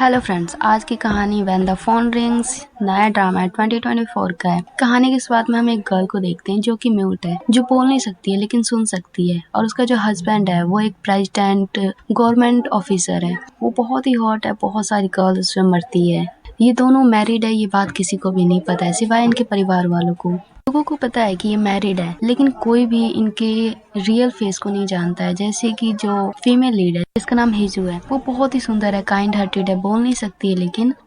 Hello friends, आज की कहानी व्हेन द फोन रिंग्स नया ड्रामा 2024 का है। कहानी की शुरुआत में हम एक गर्ल को देखते हैं जो कि म्यूट है, जो बोल नहीं सकती है लेकिन सुन सकती है। और उसका जो हस्बैंड है वो एक प्रेसिडेंट गवर्नमेंट ऑफिसर है। वो बहुत ही हॉट है, बहुत सारी गर्ल्स उसमें मरती है। ये दोनों मैरिड है, ये बात किसी को भी नहीं पता है सिवाय इनके परिवार वालों को। लोगों को पता है कि ये मैरिड है, लेकिन कोई भी इनके रियल फेस को नहीं जानता है। जैसे कि जो फीमेल लीड है जिसका नाम हिजू है, वो बहुत ही सुंदर है, काइंड हार्टेड है, बोल नहीं सकती है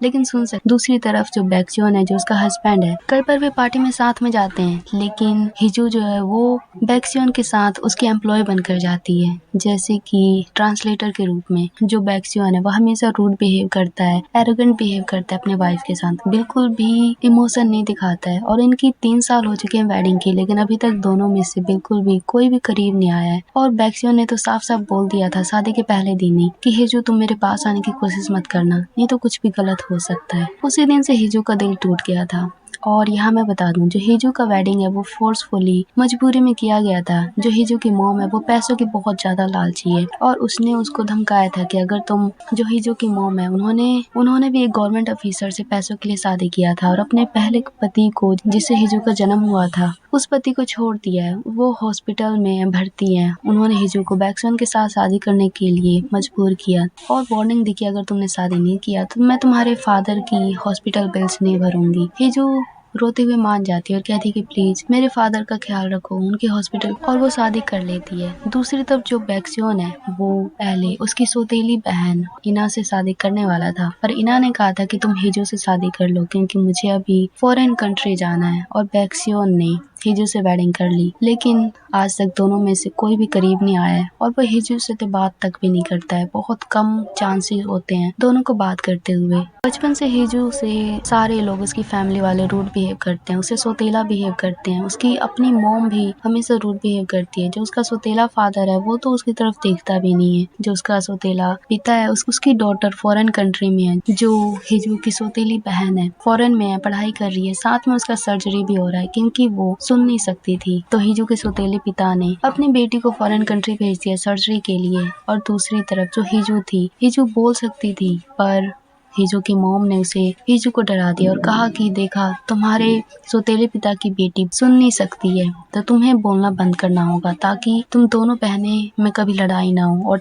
लेकिन सुन सकती। दूसरी तरफ जो बैक्सियोन है, जो उसका हस्बैंड है, कई बार वे पार्टी में साथ में जाते हैं, लेकिन हिजू जो है वो बैक्सियोन के साथ उसकी एम्प्लॉय बनकर जाती है, जैसे कि ट्रांसलेटर के रूप में। जो बैक्सियोन है वो हमेशा रूड बिहेव करता है, एरोगेंट बिहेव करता है अपने वाइफ के साथ, बिल्कुल भी इमोशन नहीं दिखाता है। और इनकी 3 साल हो चुके हैं वेडिंग के, लेकिन अभी तक दोनों में से बिल्कुल भी कोई भी करीब नहीं आया है। और बैक्सियोन ने तो साफ साफ बोल दिया था शादी के पहले दिन ही कि हिजू तुम मेरे पास आने की कोशिश मत करना, नहीं तो कुछ भी गलत हो सकता है। उसी दिन से हिजू का दिल टूट गया था। और यहाँ मैं बता दूं, जो हिजू का वेडिंग है वो फोर्सफुली मजबूरी में किया गया था। जो हिजू की मॉम है वो पैसों की बहुत ज्यादा लालची है, और उसने उसको धमकाया था कि अगर तुम, जो हिजू की मॉम है, उन्होंने भी एक गवर्नमेंट ऑफिसर से पैसों के लिए शादी किया था, और अपने पहले पति को, जिससे हिजू का जन्म हुआ था, उस पति को छोड़ दिया है। वो हॉस्पिटल में भर्ती है। उन्होंने हिजू को बैक्सन के साथ शादी करने के लिए मजबूर किया और वार्निंग दी कि अगर तुमने शादी नहीं किया तो मैं तुम्हारे फादर की हॉस्पिटल बिल्स नहीं भरूंगी। हिजू रोते हुए मान जाती है और कहती है कि प्लीज मेरे फादर का ख्याल रखो, उनके हॉस्पिटल, और वो शादी कर लेती है। दूसरी तरफ जो बैक्सियोन है वो पहले उसकी सौतेली बहन इना से शादी करने वाला था, पर इना ने कहा था कि तुम हिजू से शादी कर लो क्योंकि मुझे अभी फॉरेन कंट्री जाना है, और बैक्सियोन ने हिजू से वेडिंग कर ली। लेकिन आज तक दोनों में से कोई भी करीब नहीं आया है, और वो हिजू से तो बात तक भी नहीं करता है। बहुत कम चांसेस होते हैं दोनों को बात करते हुए। बचपन से हिजू से सारे लोग, उसकी फैमिली वाले रूड बिहेव करते हैं, उसे सौतेला बिहेव करते हैं। उसकी अपनी मॉम भी हमेशा रूड बिहेव करती है। जो उसका सौतेला फादर है वो तो उसकी तरफ देखता भी नहीं है। जो उसका सौतेला पिता है, उसकी डॉटर फॉरेन कंट्री में है। जो हिजू की सौतेली बहन है फॉरेन में है, पढ़ाई कर रही है, साथ में उसका सर्जरी भी हो रहा है क्योंकि वो सुन नहीं सकती थी। तो हिजू के सौतेले पिता ने अपनी बेटी को फॉरेन कंट्री भेज दिया सर्जरी के लिए। और दूसरी तरफ जो हिजू थी, हिजू बोल सकती थी, पर हिजू की मॉम ने उसे हिजू को डरा दिया और कहा कि देखा, तुम्हारे सौतेले पिता की बेटी सुन नहीं सकती है, तो तुम्हें बोलना बंद करना होगा ताकि तुम दोनों बहनें में कभी लड़ाई ना हो,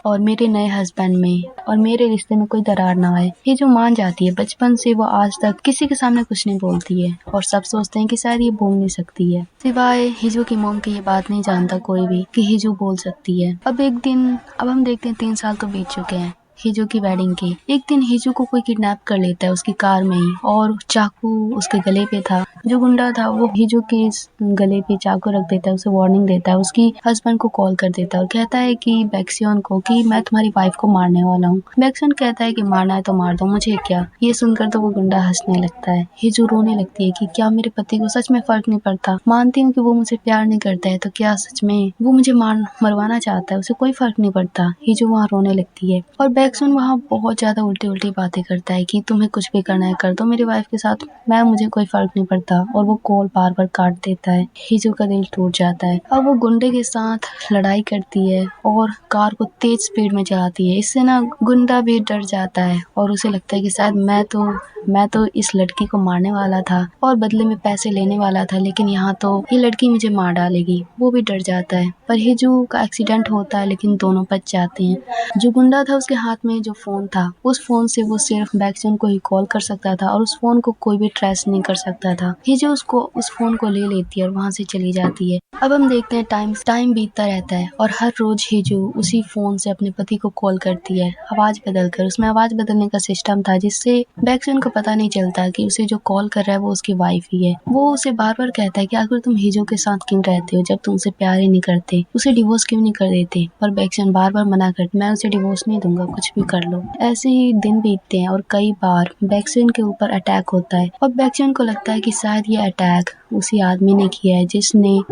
और मेरे नए हस्बैंड में और मेरे रिश्ते में कोई दरार ना आए। ये जो मान जाती है, बचपन से वो आज तक किसी के सामने कुछ नहीं बोलती है, और सब सोचते हैं कि शायद ये बोल नहीं सकती है। सिवाय हिजू की मॉम की ये बात नहीं जानता कोई भी कि हिजू बोल सकती है। अब हम देखते हैं 3 साल तो बीत चुके हैं हिजू की वेडिंग के। एक दिन हिजू को कोई किडनैप कर लेता है उसकी कार में ही, और चाकू उसके गले पे था। जो गुंडा था वो हिजू के गले पे चाकू रख देता है, उसे वार्निंग देता है, उसकी हस्बैंड को कॉल कर देता है और कहता है कि बैक्सियोन को कि मैं तुम्हारी वाइफ को मारने वाला हूँ। बैक्सियोन कहता है कि मारना है तो मार दो, मुझे क्या। ये सुनकर तो वो गुंडा हंसने लगता है। हिजू रोने लगती है कि क्या मेरे पति को सच में फर्क नहीं पड़ता? मानती हूँ कि वो मुझे प्यार नहीं करता है, तो क्या सच में वो मुझे मरवाना चाहता है? उसे कोई फर्क नहीं पड़ता। हिजू वहाँ रोने लगती है, और बैक्सियोन वहाँ बहुत ज्यादा उल्टी बातें करता है कि तुम्हें कुछ भी करना है कर दो मेरी वाइफ के साथ, मुझे कोई फर्क नहीं पड़ता। और वो कॉल बार बार काट देता है। हिजू का दिल टूट जाता है। अब वो गुंडे के साथ लड़ाई करती है और कार को तेज स्पीड में चलाती है। इससे ना गुंडा भी डर जाता है और उसे लगता है कि शायद मैं तो इस लड़की को मारने वाला था और बदले में पैसे लेने वाला था, लेकिन यहाँ तो ये लड़की मुझे मार डालेगी। वो भी डर जाता है, पर हिजू का एक्सीडेंट होता है लेकिन दोनों बच जाते हैं। जो गुंडा था उसके हाथ में जो फोन था, उस फोन से वो सिर्फ बैक्सियोन को ही कॉल कर सकता था, और उस फोन को कोई भी ट्रेस नहीं कर सकता था। हिजू उस फोन को ले लेती है और वहाँ से चली जाती है। अब हम देखते हैं टाइम बीतता रहता है, और हर रोज हिजू उसी फोन से अपने पति को कॉल करती है, आवाज बदलकर। उसमें आवाज बदलने का सिस्टम था जिससे बैक्सियोन को पता नहीं चलता कि उसे जो कॉल कर रहा है वो उसकी वाइफ ही है। वो उसे बार बार कहता है कि आखिर तुम हिजू के साथ क्यों रहते हो जब तुम उसे प्यार ही नहीं करते, उसे डिवोर्स क्यों नहीं कर देते? पर बैक्सियोन बार बार मना करती, मैं उसे डिवोर्स नहीं दूंगा, कुछ भी कर लो। ऐसे ही दिन बीतते हैं और कई बार बैक्सियोन के ऊपर अटैक होता है, और बैक्सियोन को लगता है कि शायद ये अटैक उसी आदमी ने किया है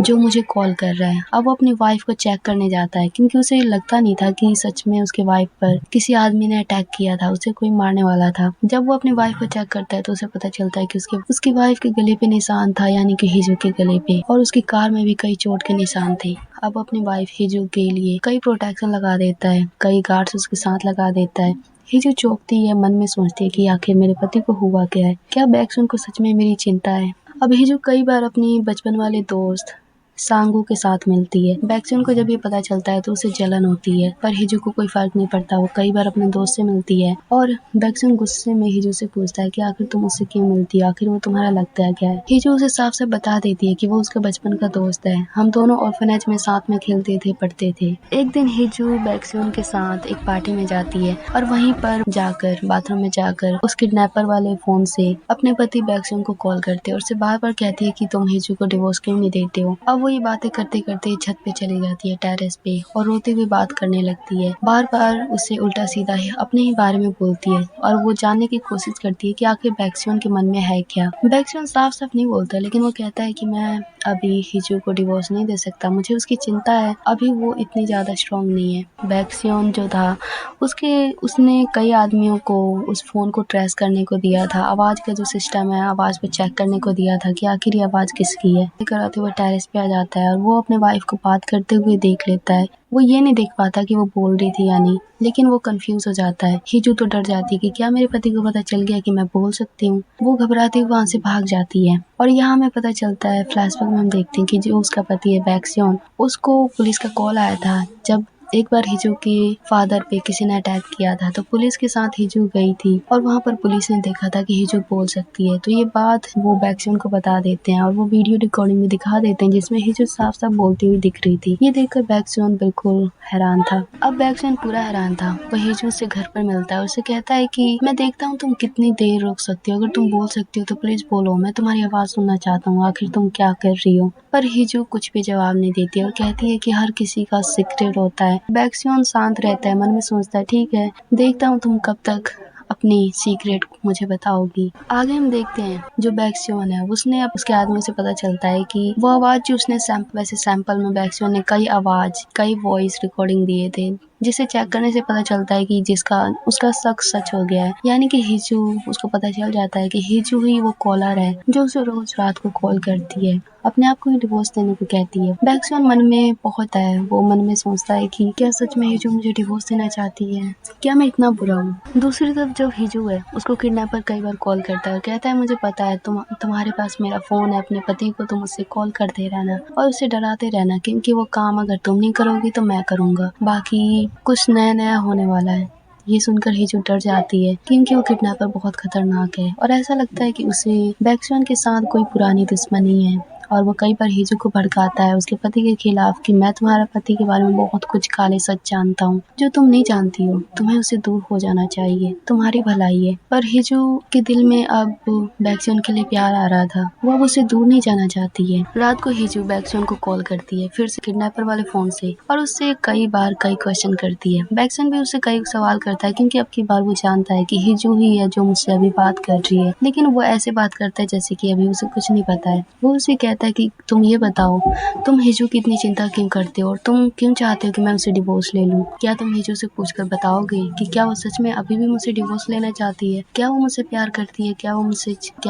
जो मुझे कॉल कर रहा है। अब वो अपनी वाइफ को चेक करने जाता है क्योंकि उसे लगता नहीं था कि सच में उसके वाइफ पर किसी आदमी ने अटैक किया था, उसे कोई मारने वाला था। जब वो अपनी वाइफ को चेक करता है तो उसे पता चलता है कि उसकी वाइफ के गले पे निशान था, यानी कि हिजू के गले पे, और उसकी कार में भी कई चोट के निशान थे। अब अपनी वाइफ हिजू के लिए कई प्रोटेक्शन लगा देता है, कई गार्ड्स उसके साथ लगा देता है। हिजू चौंकती है, मन में सोचती है कि आखिर मेरे पति को हुआ क्या है, क्या बैक्सून को सच में मेरी चिंता है। अब हिजू कई बार अपनी बचपन वाले दोस्त सांगू के साथ मिलती है। बैक्सून को जब ये पता चलता है तो उसे जलन होती है, पर हिजू को कोई फर्क नहीं पड़ता। वो कई बार अपने दोस्त से मिलती है और बैक्सून गुस्से में हिजू से पूछता है कि आखिर तुम उससे क्यों मिलती हो, आखिर वो तुम्हारा लगता है क्या है। हिजू उसे साफ साफ बता देती है कि वो उसका बचपन का दोस्त है, हम दोनों ऑर्फनेज में साथ में खेलते थे, पढ़ते थे। एक दिन हिजू बैक्सून के साथ एक पार्टी में जाती है और वहीं पर जाकर बाथरूम में जाकर उस किडनैपर वाले फोन से अपने पति बैक्सून को कॉल करते है और उसे बार बार कहती है कि तुम हिजू को डिवोर्स क्यों नहीं देते हो। अब वो ये बातें करते करते छत पे चली जाती है, टेरेस पे, और रोते हुए बात करने लगती है। बार बार उसे उल्टा सीधा अपने ही बारे में बोलती है और वो जानने की कोशिश करती है कि आखिर बैक्सून के मन में है क्या। बैक्सून साफ साफ नहीं बोलता, लेकिन वो कहता है कि मैं अभी हिजू को डिवोर्स नहीं दे सकता, मुझे उसकी चिंता है, अभी वो इतनी ज्यादा स्ट्रांग नहीं है। बैक्सून जो था उसने कई आदमियों को उस फोन को ट्रेस करने को दिया था, आवाज का जो सिस्टम है आवाज पे चेक करने को दिया था कि आखिर ये आवाज किसकी है। कराते हुए टेरेस पे आ जाता है और वो अपने वाइफ को बात करते हुए देख लेता है। वो ये नहीं देख पाता कि वो बोल रही थी या नहीं, लेकिन वो कंफ्यूज हो जाता है। हिजू तो डर जाती है कि क्या मेरे पति को पता चल गया कि मैं बोल सकती हूँ। वो घबराती हुई वहां से भाग जाती है और यहाँ हमें पता चलता है, फ्लैशबैक में हम देखते हैं कि जो उसका पति है बैक्सून, उसको पुलिस का कॉल आया था जब एक बार हिजू के फादर पे किसी ने अटैक किया था, तो पुलिस के साथ हिजू गई थी और वहाँ पर पुलिस ने देखा था कि हिजू बोल सकती है। तो ये बात वो बैक्सून को बता देते हैं और वो वीडियो रिकॉर्डिंग में दिखा देते हैं जिसमें हिजू साफ साफ बोलती हुई दिख रही थी। ये देखकर बैक्सून बिल्कुल हैरान था। अब बैक्सून पूरा हैरान था। वो हिजू से घर पर मिलता है और उसे कहता है कि मैं देखता हूँ तुम कितनी देर रुक सकती हो, अगर तुम बोल सकती हो तो प्लीज बोलो, मैं तुम्हारी आवाज सुनना चाहता हूँ, आखिर तुम क्या कर रही हो। पर हिजू कुछ भी जवाब नहीं देती और कहती है कि हर किसी का सीक्रेट होता है। बैक्सून शांत रहता है, मन में सोचता है ठीक है, देखता हूँ तुम कब तक अपनी सीक्रेट मुझे बताओगी। आगे हम देखते हैं जो बैक्सून है उसने अब उसके आदमी से पता चलता है कि वो आवाज जो उसने वैसे सैंपल में बैक्सून ने कई वॉइस रिकॉर्डिंग दिए थे, जिसे चेक करने से पता चलता है कि जिसका उसका शक सच हो गया है। यानी कि हिजू, उसको पता चल जाता है कि हिजू ही वो कॉलर है जो उसे रोज रात को कॉल करती है, अपने आप को ही डिवोर्स देने को कहती है। बैक्सून मन में बहुत है, वो मन में सोचता है कि क्या सच में हिजू मुझे डिवोर्स देना चाहती है, क्या मैं इतना बुरा हूँ। दूसरी तरफ जो हिजू है उसको किडनैपर कई बार कॉल करता है, कहता है मुझे पता है तुम्हारे पास मेरा फोन है, अपने पति को तुम उससे कॉल करते रहना और उसे डराते रहना, क्योंकि वो काम अगर तुम नहीं करोगी तो मैं करूंगा, बाकी कुछ नया नया होने वाला है। ये सुनकर हिजू डर जाती है क्योंकि वो किडनैपर बहुत खतरनाक है और ऐसा लगता है कि उसे बैक्सून के साथ कोई पुरानी दुश्मनी है और वो कई बार हिजू को भड़काता है उसके पति के खिलाफ कि मैं तुम्हारे पति के बारे में बहुत कुछ काले सच जानता हूँ जो तुम नहीं जानती हो, तुम्हें उससे दूर हो जाना चाहिए, तुम्हारी भलाई है। पर हिजू के दिल में अब बैक्सून के लिए प्यार आ रहा था, वो अब उससे दूर नहीं जाना चाहती है। रात को हिजू बैक्सून को कॉल करती है फिर से किडनैपर वाले फोन से और उससे कई क्वेश्चन करती है। बैक्सून भी उससे कई सवाल करता है क्योंकि अब की बार वो जानता है कि हिजू ही है जो मुझसे अभी बात कर रही है, लेकिन वो ऐसे बात करता है जैसे कि अभी उसे कुछ नहीं पता है। वो उसे कहता है कि तुम ये बताओ, तुम हिजू की इतनी चिंता क्यों करते हो और तुम क्यों चाहते हो कि मैं उसे डिवोर्स ले लूं? क्या तुम हिजू से पूछकर बताओगे कि क्या वो सच में अभी भी मुझसे डिवोर्स लेना चाहती है? क्या वो मुझसे प्यार करती है? क्या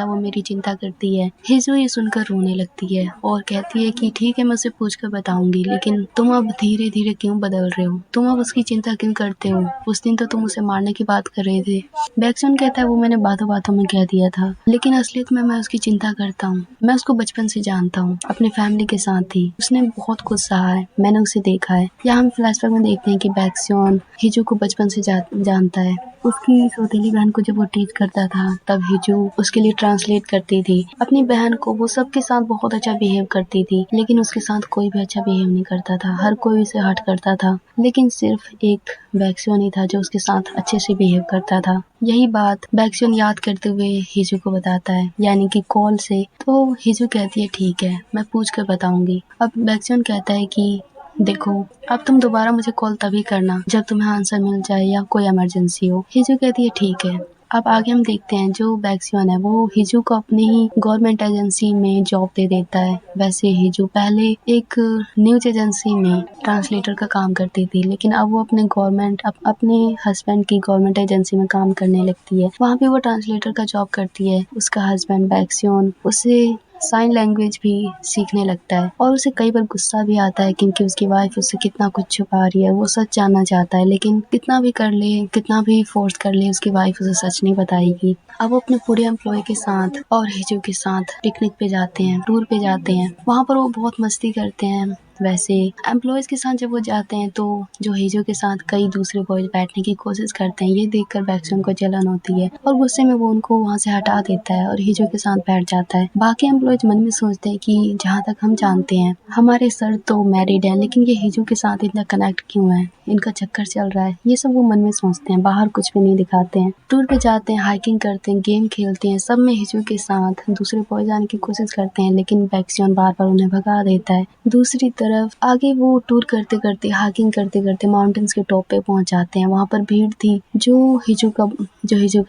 वो मेरी चिंता करती है? हिजू ये सुनकर रोने लगती है और कहती है कि ठीक है, मैं उसे पूछकर बताऊंगी, लेकिन तुम अब धीरे धीरे क्यों बदल रहे हो? तुम अब उसकी चिंता क्यों करते हो? उस दिन तो तुम उसे मारने की बात कर रहे थे। बैक्सून कहता है वो मैंने बातों बातों में कह दिया था, लेकिन असलियत में मैं उसकी चिंता करता हूँ। मैं उसको बचपन से जानता हूँ, अपनी फैमिली के साथ थी, उसने बहुत कुछ सहा है, मैंने उसे देखा है। यहाँ हम फ्लैशबैक में देखते हैं कि बैक्सून हिजू को बचपन से जानता है। उसकी सौतेली बहन को जब वो टीच करता था तब हिजू उसके लिए ट्रांसलेट करती थी। अपनी बहन को वो सबके साथ बहुत अच्छा बिहेव करती थी, लेकिन उसके साथ कोई भी अच्छा बिहेव नहीं करता था, हर कोई उसे हर्ट करता था, लेकिन सिर्फ एक बैक्सून ही था जो उसके साथ अच्छे से बिहेव करता था। यही बात बैक्सून याद करते हुए हिजू को बताता है, यानी कि कॉल से। तो हिजू कहती है ठीक है, मैं पूछ कर बताऊंगी। अब बैक्सून कहता है कि देखो, अब तुम दोबारा मुझे कॉल तभी करना जब तुम्हें आंसर मिल जाए या कोई इमरजेंसी हो। हिजू कहती है ठीक है। अब आगे हम देखते हैं जो बैक्सून है वो हिजू को अपनी ही गवर्नमेंट एजेंसी में जॉब दे देता है। वैसे हिजू पहले एक न्यूज एजेंसी में ट्रांसलेटर का काम करती थी, लेकिन अब वो अपने हस्बैंड की गवर्नमेंट एजेंसी में काम करने लगती है। वहाँ भी वो ट्रांसलेटर का जॉब करती है। उसका हस्बैंड बैक्सून उसे साइन लैंग्वेज भी सीखने लगता है और उसे कई बार गुस्सा भी आता है क्योंकि उसकी वाइफ उससे कितना कुछ छुपा रही है। वो सच जानना चाहता है लेकिन कितना भी कर ले, कितना भी फोर्स कर ले, उसकी वाइफ उसे सच नहीं बताएगी। अब वो अपने पूरे एम्प्लॉय के साथ और हिजू के साथ पिकनिक पे जाते हैं, टूर पे जाते हैं। वहाँ पर वो बहुत मस्ती करते हैं। वैसे एम्प्लॉयज के साथ जब वो जाते हैं तो जो हिजू के साथ कई दूसरे बॉयज बैठने की कोशिश करते हैं। ये देखकर बैक्सन को जलन होती है और गुस्से में वो उनको वहाँ से हटा देता है और हिजू के साथ बैठ जाता है। बाकी एम्प्लॉयज मन में सोचते हैं कि जहाँ तक हम जानते हैं हमारे सर तो मैरिड हैं, लेकिन ये हिजू के साथ इतना कनेक्ट क्यों है, इनका चक्कर चल रहा है। ये सब वो मन में सोचते हैं, बाहर कुछ भी नहीं दिखाते हैं। टूर पे जाते हैं, हाइकिंग करते हैं, गेम खेलते हैं, सब में हिजू के साथ दूसरे बॉयज आने की कोशिश करते हैं लेकिन बैक्सन बार बार उन्हें भगा देता है। दूसरी तरफ आगे वो टूर करते करते, हाइकिंग करते करते माउंटेन्स के टॉप पे पहुंच जाते हैं। वहाँ पर भीड़ थी। जो हिजू का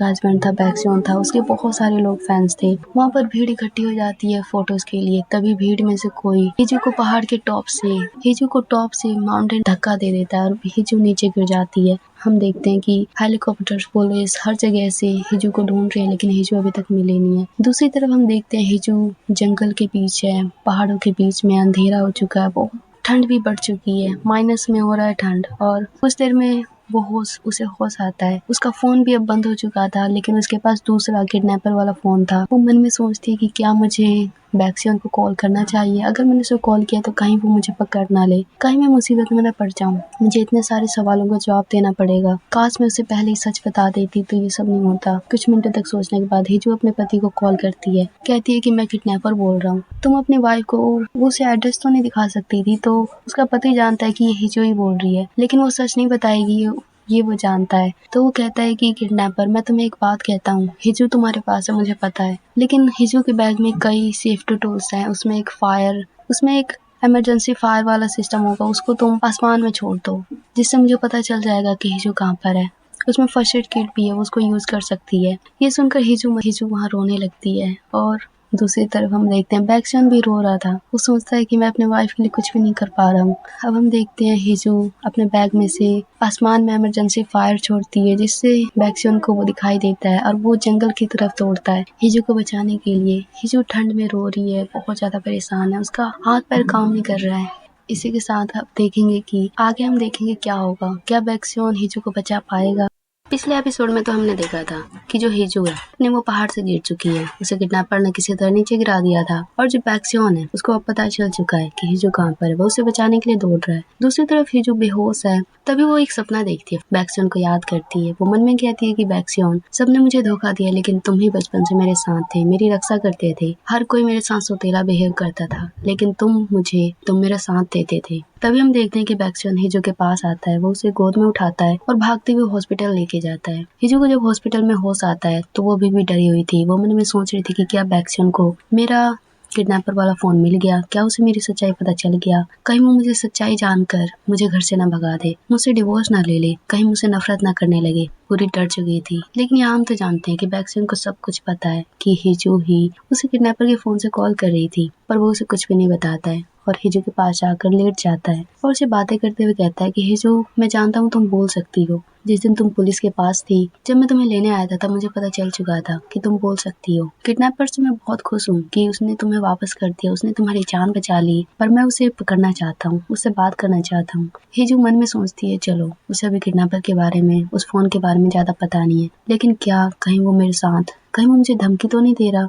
हस्बैंड था, बैक्सन था, उसके बहुत सारे लोग फैंस थे। वहाँ पर भीड़ इकट्ठी हो जाती है फोटोज के लिए। तभी भीड़ में से कोई हिजू को टॉप से माउंटेन धक्का दे देता है और हिजू नीचे गिर जाती है। हम देखते हैं कि हेलीकॉप्टर्स, पुलिस हर जगह से हिजू को ढूंढ रहे हैं लेकिन हिजू अभी तक मिले नहीं है। दूसरी तरफ हम देखते हैं हिजू जंगल के बीच है, पहाड़ों के बीच में, अंधेरा हो चुका है, बहुत ठंड भी बढ़ चुकी है, माइनस में हो रहा है ठंड। और कुछ देर में उसे होश आता है। उसका फोन भी अब बंद हो चुका था लेकिन उसके पास दूसरा किडनैपर वाला फोन था। वो मन में सोचती है कि क्या मुझे बैक्सन को कॉल करना चाहिए। अगर मैंने उसे कॉल किया तो कहीं वो मुझे पकड़ ना ले, कहीं मैं मुसीबत में न पड़ जाऊं। मुझे इतने सारे सवालों का जवाब देना पड़ेगा। काश मैं उसे पहले ही सच बता देती तो ये सब नहीं होता। कुछ मिनटों तक सोचने के बाद हिजू अपने पति को कॉल करती है, कहती है कि मैं किडनैपर बोल रहा हूँ। तुम अपनी वाइफ को, वो उसे एड्रेस तो नहीं दिखा सकती थी, तो उसका पति जानता है कि ये हिजू ही बोल रही है लेकिन वो सच नहीं बताएगी, ये वो जानता है। तो वो कहता है कि किडनैपर, मैं तुम्हें एक बात कहता हूँ, हिजू तुम्हारे पास है मुझे पता है, लेकिन हिजू के बैग में कई सेफ्टी टूल्स हैं। उसमें एक इमरजेंसी फायर वाला सिस्टम होगा, उसको तुम आसमान में छोड़ दो जिससे मुझे पता चल जाएगा कि हिजू कहाँ पर है। उसमें फर्स्ट एड किट भी है, वो उसको यूज कर सकती है। ये सुनकर हिजू वहाँ रोने लगती है और दूसरी तरफ हम देखते हैं बैक्सन भी रो रहा था। वो सोचता है कि मैं अपने वाइफ के लिए कुछ भी नहीं कर पा रहा हूँ। अब हम देखते हैं हिजू अपने बैग में से आसमान में इमरजेंसी फायर छोड़ती है जिससे बैक्सन को वो दिखाई देता है और वो जंगल की तरफ दौड़ता है हिजू को बचाने के लिए। हिजू ठंड में रो रही है, बहुत ज्यादा परेशान है, उसका हाथ पैर काम नहीं कर रहा है। इसी के साथ अब देखेंगे कि आगे हम देखेंगे क्या होगा, क्या बैक्सन हिजू को बचा पाएगा। पिछले एपिसोड में तो हमने देखा था कि जो हिजू है वो पहाड़ से गिर चुकी है, उसे किडनैपर ने किसी तरह नीचे गिरा दिया था और जो बैक्सन है उसको अब पता चल चुका है कि हिजू कहाँ पर है, वो उसे बचाने के लिए दौड़ रहा है। दूसरी तरफ हिजू बेहोश है। तभी वो एक सपना देखती है, बैक्सन को याद करती है। वो मन में कहती है कि बैक्सन, सबने मुझे धोखा दिया लेकिन तुम ही बचपन से मेरे साथ थे, मेरी रक्षा करते थे, हर कोई मेरे साथ सौतेला बिहेव करता था लेकिन तुम मेरा साथ देते थे। तभी हम देखते हैं कि बैक्सन हिजू के पास आता है, वो उसे गोद में उठाता है और भागते हुए हॉस्पिटल लेके जाता है। हिजू को जब हॉस्पिटल में होश आता है तो वो भी डरी हुई थी। वो मन में सोच रही थी कि क्या बैक्सन को मेरा किडनैपर वाला फोन मिल गया, क्या उसे मेरी सच्चाई पता चल गया, कहीं वो मुझे सच्चाई जानकर मुझे घर से ना भगा दे, मुझसे डिवोर्स ना ले ले, कहीं मुझसे नफरत ना करने लगे। पूरी डर चुकी थी। लेकिन यहाँ हम तो जानते हैं कि बैक्सन को सब कुछ पता है कि हिजू ही उसे किडनैपर के फोन से कॉल कर रही थी, पर वो उसे कुछ भी नहीं बताता है और हिजू के पास जाकर लेट जाता है और उसे बातें करते हुए कहता है कि हिजू, मैं जानता हूँ तुम बोल सकती हो। जिस दिन तुम पुलिस के पास थी, जब मैं तुम्हें लेने आया था, तब मुझे पता चल चुका था कि तुम बोल सकती हो। किडनैपर से मैं बहुत खुश हूँ कि उसने तुम्हें वापस कर दिया, उसने तुम्हारी जान बचा ली, पर मैं उसे पकड़ना चाहता हूँ, उससे बात करना चाहता हूँ। हिजू मन में सोचती है, चलो, उसे अभी किडनैपर के बारे में, उस फोन के बारे में ज्यादा पता नहीं है, लेकिन क्या कहीं वो मेरे साथ, कहीं वो मुझे धमकी तो नहीं दे रहा